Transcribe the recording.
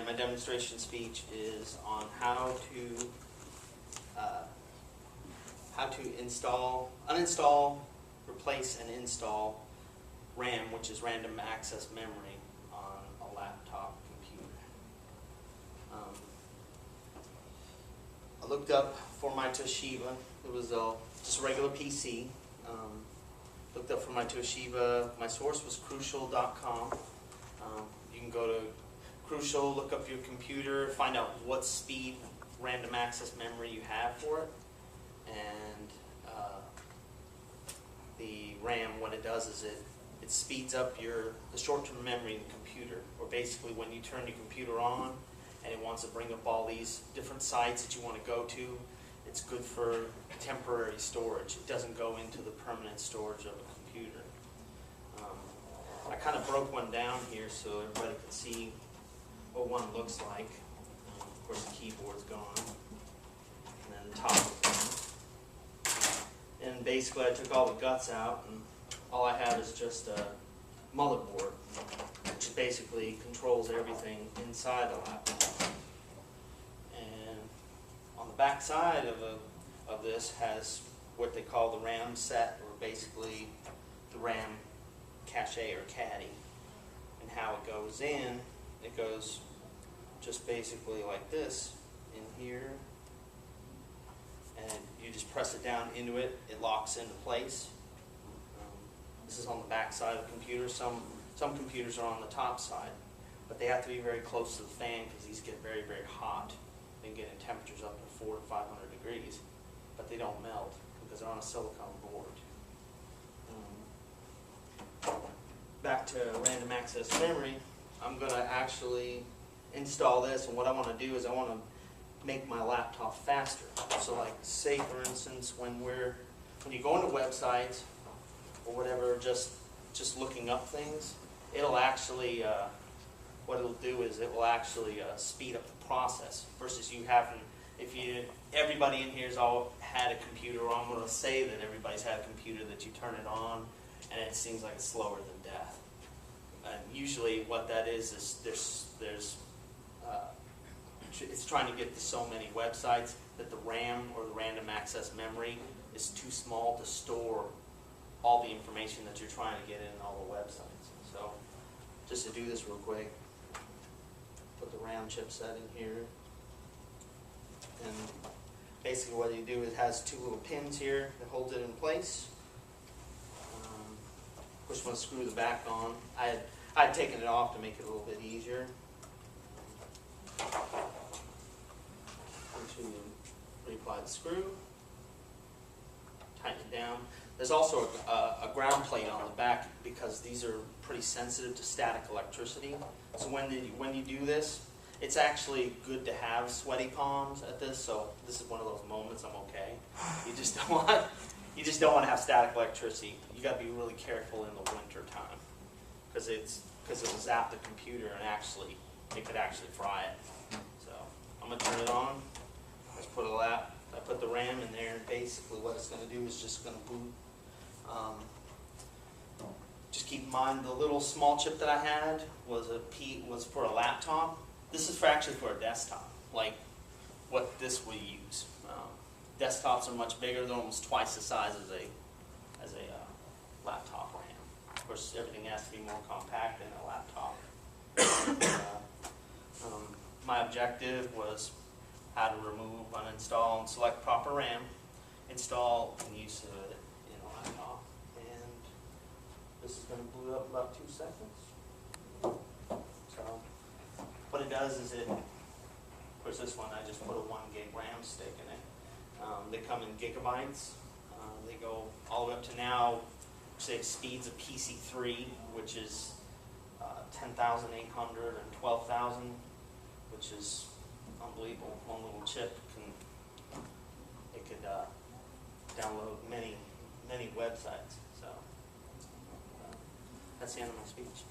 my demonstration speech is on how to uninstall, replace, and install RAM, which is random access memory, on a laptop computer. I looked up for my Toshiba. It was just a regular PC. Looked up for my Toshiba. My source was crucial.com. You can go to Crucial, look up your computer, find out what speed random access memory you have for it. And the RAM, what it does is it speeds up the short-term memory in the computer. Or basically when you turn your computer on and it wants to bring up all these different sites that you want to go to, it's good for temporary storage. It doesn't go into the permanent storage of a computer. I kind of broke one down here so everybody can see what one looks like. Of course the keyboard's gone. And then the top of it. And basically I took all the guts out and all I have is just a motherboard, which basically controls everything inside the laptop. And on the back side of this has what they call the RAM set, or basically the RAM cache or caddy. And how it goes in, it goes just basically like this in here, and you just press it down into it, it locks into place. This is on the back side of the computer. Some computers are on the top side, but they have to be very close to the fan because these get very, very hot. They can get in temperatures up to 400 to 500 degrees, but they don't melt because they're on a silicone board. Back to random access memory, I'm going to actually install this, and what I want to do is I want to make my laptop faster. So like say for instance when you go into websites or whatever, just looking up things, it'll actually what it'll do is it will actually speed up the process versus you having, everybody in here's all had a computer, or I'm going to say that everybody's had a computer that you turn it on and it seems like it's slower than death. And usually what that is it's trying to get to so many websites that the RAM, or the random access memory, is too small to store all the information that you're trying to get in all the websites. So just to do this real quick, put the RAM chipset in here, and basically what you do is it has two little pins here that hold it in place. Of course, want to screw the back on. I had taken it off to make it a little bit easier. To reapply the screw, tighten it down. There's also a ground plate on the back because these are pretty sensitive to static electricity. So when you do this, it's actually good to have sweaty palms at this. So this is one of those moments I'm okay. You just don't want to have static electricity. You got to be really careful in the winter time because it'll zap the computer and it could actually fry it. So I'm gonna turn it on. I put the RAM in there, and basically what it's going to do is just going to boot. Just keep in mind the little small chip that I had was for a laptop. This is actually for a desktop, like what this we use. Desktops are much bigger; they're almost twice the size as a laptop RAM. Of course, everything has to be more compact than a laptop. My objective was how to remove, uninstall, and select proper RAM, install and use it in a laptop. And this is going to boot up in about 2 seconds. So what it does is of course this one I just put a 1 gig RAM stick in it. They come in gigabytes. They go all the way up to now, say it speeds of PC3, which is 10,800 and 12,000, which is unbelievable. One little chip could download many websites. So that's the end of my speech.